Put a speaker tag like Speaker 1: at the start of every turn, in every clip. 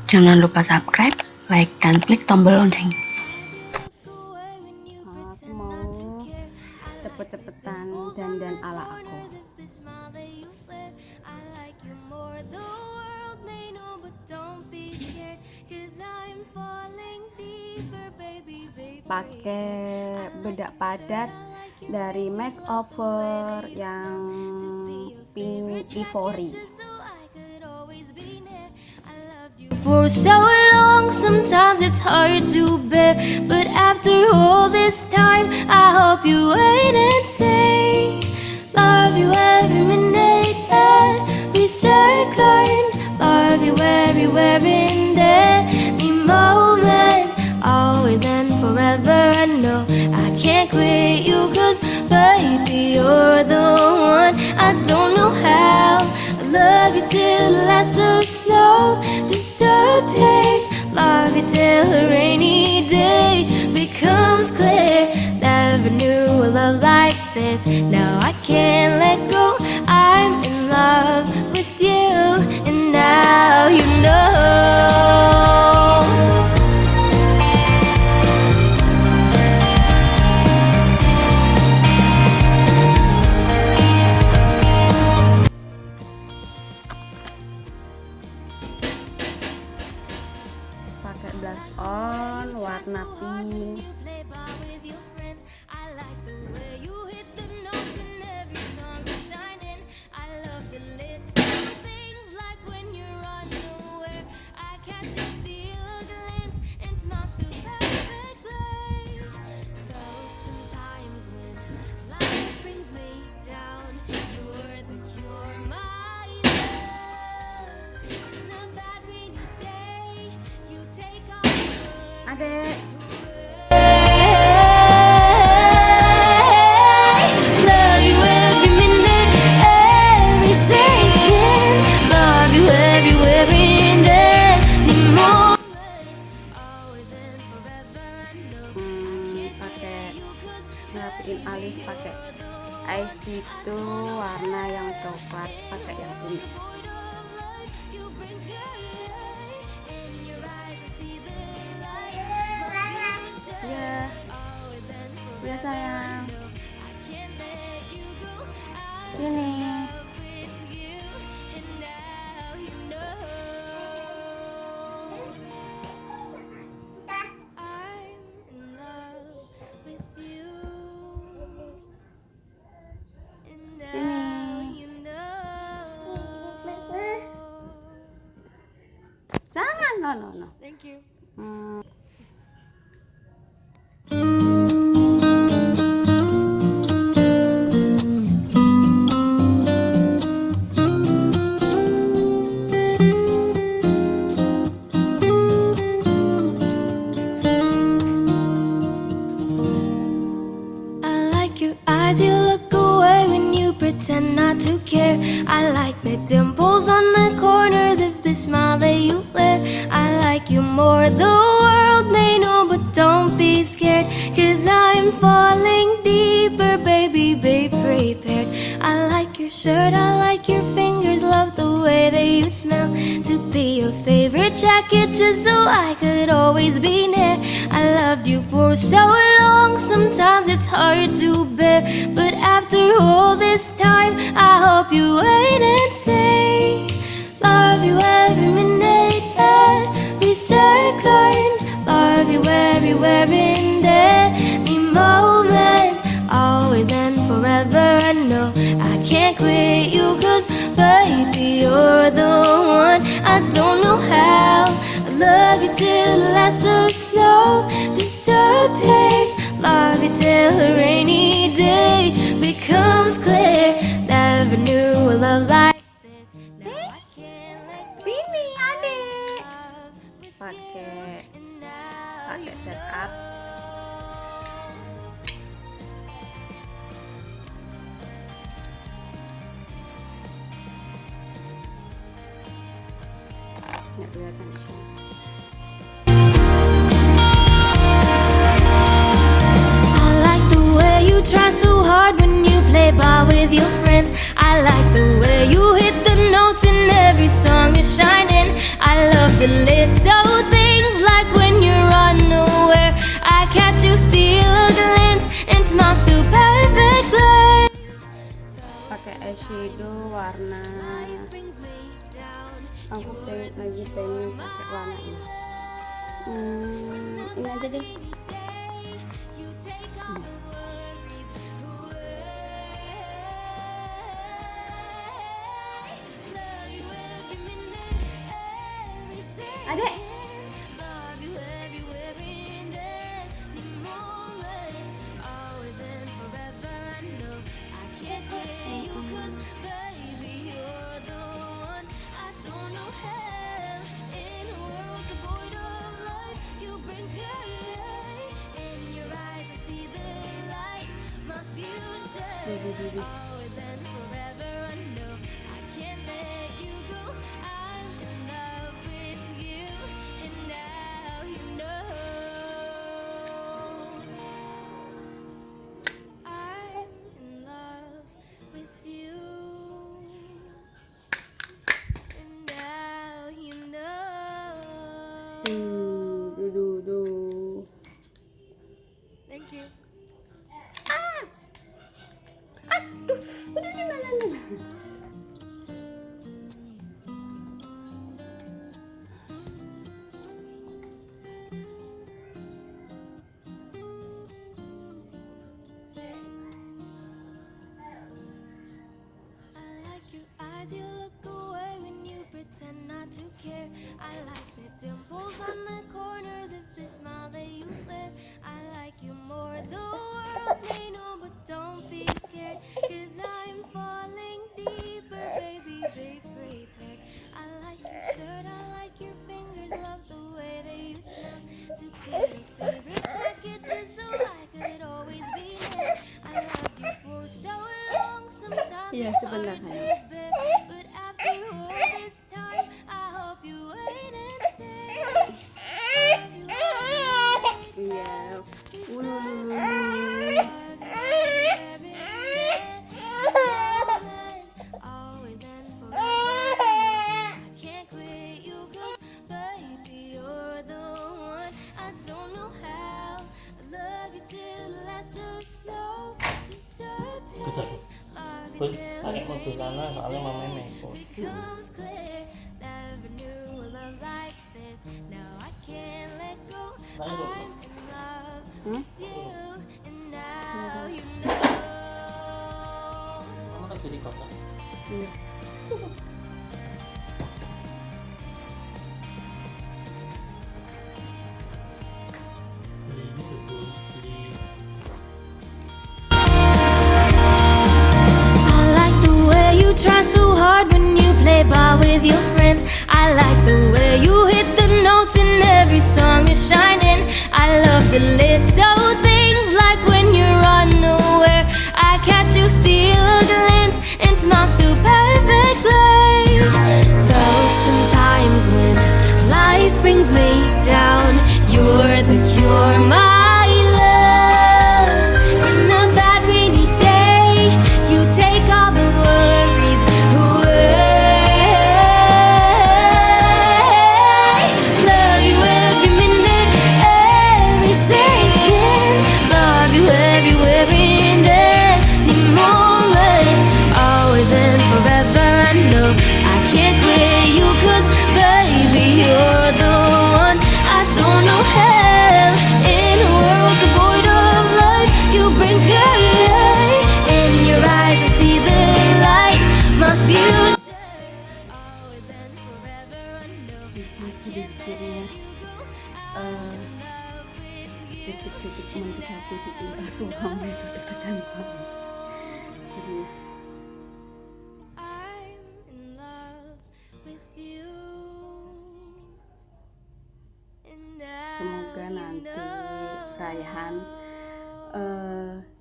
Speaker 1: Jangan lupa subscribe, like, dan klik tombol lonceng.
Speaker 2: Aku mau cepet-cepetan dandan ala aku. Pakai bedak padat dari makeover yang pink ivory.
Speaker 3: For so long, sometimes it's hard to bear, but after all this time, I hope you wait and say, love you every minute, every second, love you everywhere in any moment, always and forever. I know I can't quit you, cause baby, you're the one. I don't know how, I love you till the last of snow disappears, love you till a rainy day becomes clear. Never knew a love like this, now I can't let go. I'm in love with you, and now you know.
Speaker 2: Pakai blush on warna pink. Adek,
Speaker 3: Love you every minute, every second. Love you everywhere in any moment. Always and forever. I know I can't
Speaker 2: pakai
Speaker 3: let you, cause
Speaker 2: ngerapiin alis pakai eyeshadow warna yang coklat, pakai yang pink.
Speaker 3: you bring color in your eyes. I see the light.
Speaker 2: Ya,
Speaker 3: Always and forever.
Speaker 2: ya sayang.
Speaker 3: I can't let you go.
Speaker 2: Sini.
Speaker 3: With you, and now you know. I'm in love with you, and now you know.
Speaker 2: Jangan, no.
Speaker 3: Thank you. I like your eyes, you look away when you pretend not to care. I like the dimples on the corners of the smile that you wear. I like you more, the world may know, but don't be scared, cause I'm falling deeper, baby, be prepared. I like your shirt, I like your fingers, love the way that you smell. To be your favorite jacket, just so I could always be near. I loved you for so long, sometimes it's hard to bear, but after all this time, I hope you wait and say, love you every minute, every second, love you everywhere in any moment, always and forever. I know I can't quit you, cause baby, you're the one. I don't know how, I love you till the last of snow disappears, love you till a rainy day becomes clear. Never knew a love like this, now I can't let go.
Speaker 2: Sini, adek.
Speaker 3: With
Speaker 2: Pakai
Speaker 3: you, and now you
Speaker 2: setup. Nggak kelihatan sih.
Speaker 3: I like the way you try so hard when you play ball with your friends. I like the way you hit the notes in every song you're shining. I love the little things, like when you're unaware. I catch you steal a glance and smile so perfectly.
Speaker 2: Pakai eyeshadow warna, aku lagi pengen pakai warna ini. Ini aja deh. Adek.
Speaker 3: Always and forever, I know I can't let you go. I'm in love with you, and now you know. I'm in love with you, and now you know. Thank you. You look away when you pretend not to care. I like the dimples on the corners of the smile that you wear. I like you more, the world may know, but don't be scared, 'cause I'm falling deeper, baby, be prepared. I like your shirt, I like your fingers, love the way that you smell. To get a favorite jacket just so I could always be there. I love you for so long, sometimes
Speaker 2: Iya,
Speaker 3: it's
Speaker 2: sebentar,
Speaker 3: hard to
Speaker 2: sayang.
Speaker 3: bear. But after all this time, I hope you wait and stay.
Speaker 2: Iya.
Speaker 3: Always and forever. I can't quit you, 'cause baby, you're the one. I don't know how. I love you till the last of snow disappears. Love you till
Speaker 4: pakai mobil sana soalnya mamanya ikut.
Speaker 3: becomes clear. Never knew a love like this. Now I can't let go. I'm in love with you, and now you know.
Speaker 4: Kamu lagi di kota.
Speaker 2: Iya.
Speaker 4: Beli ini tuh beli.
Speaker 3: I like the way you try so hard when you play ball with your friends. I like the way you hit the notes in every song you're shining. I love the little things, like when you're unaware. I catch you steal a glance and smile so perfectly. Though sometimes when life brings me down, you're the cure, my love. In a bad rainy day, you take all the worries away. Love you every minute, every second. Love you everywhere in any moment. Always and forever, I know I can't quit you, 'cause baby, you're the one. I don't know hell in a world devoid of life. You bring color in your eyes, I see the light. My future. Always and forever, I know I can't let you go. I'm in love with you.
Speaker 2: Titik-titik mentik hati bikin asuh kamu itu deg-degan banget. Serius.
Speaker 3: I'm in love with you. And now
Speaker 2: Semoga
Speaker 3: you
Speaker 2: nanti
Speaker 3: know.
Speaker 2: Raihan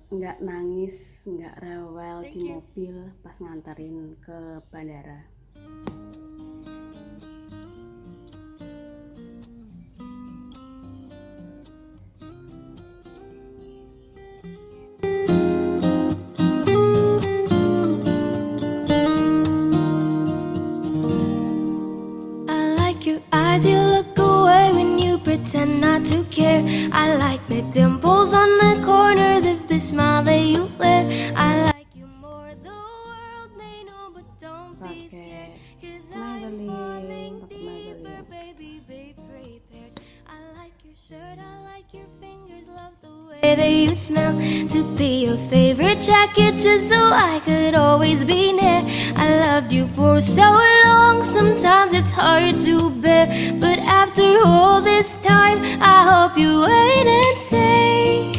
Speaker 2: nggak nangis, nggak rewel
Speaker 3: Thank
Speaker 2: di
Speaker 3: you.
Speaker 2: mobil pas nganterin ke bandara.
Speaker 3: I like your eyes. Surprise, you look away when you pretend not to care. I like the dimples on the corners of the smile that you wear. I like you more, the world may know, but don't be scared.
Speaker 2: Pakai
Speaker 3: 'Cause I'm falling
Speaker 2: Maybelline, pakai
Speaker 3: deeper,
Speaker 2: Maybelline.
Speaker 3: baby, be prepared. I like your shirt, I like your fingers, love the way that you smell. To be your favorite jacket, just so I could always be near. I loved you for so long, sometimes it's hard to bear. But after all this time, I hope you wait and say,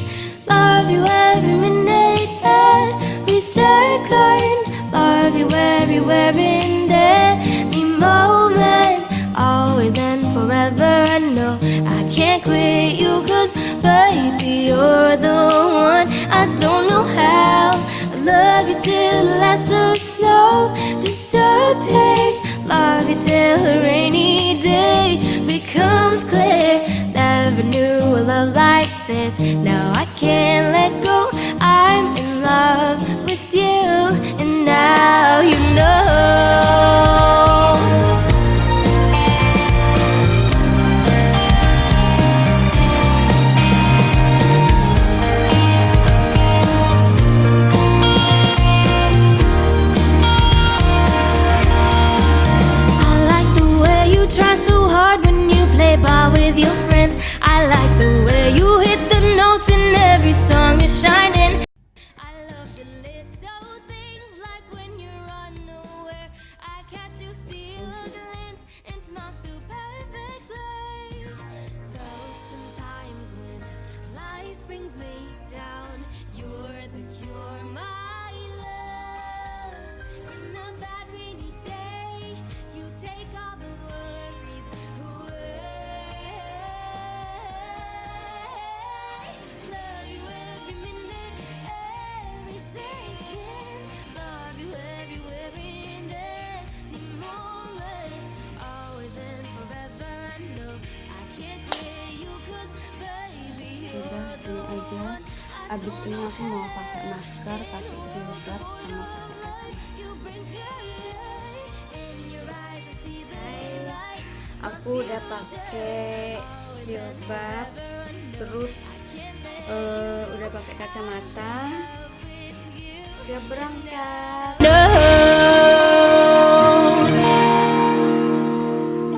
Speaker 3: love you every minute, every second. Love you everywhere in any moment, always and forever. I know I can't quit you, 'cause baby, you're the one. I don't know how I love you till the last of snow disappears. Love you till a rainy day becomes clear. Never knew a love like this. Now I can't let go. I'm in love with you, and now you know. I like the way you try so hard when you play ball with your friends. I like the way you hit the notes in every song you're shining. I love the little things, like when you're unaware. I catch you steal a glance and smile so perfectly. Though sometimes when life brings me down, you're the cure, my love. In a bad rainy day, you take all the worries away. Love you every minute, every second. Love you everywhere in any moment, always and forever. I know I can't quit you, 'cause baby,
Speaker 2: Udah
Speaker 3: you're the
Speaker 2: ini aja.
Speaker 3: one.
Speaker 2: Abis ini aku mau pakai masker, pakai jilbab, sama pakai kacamata.
Speaker 3: You bring color in your eyes, I see the light.
Speaker 2: Aku udah pakai jilbab, terus udah pakai kacamata, siap berangkat.
Speaker 3: No,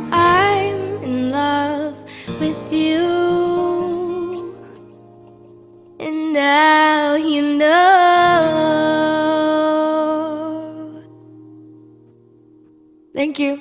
Speaker 3: I'm in love with you, and now you know. Thank you.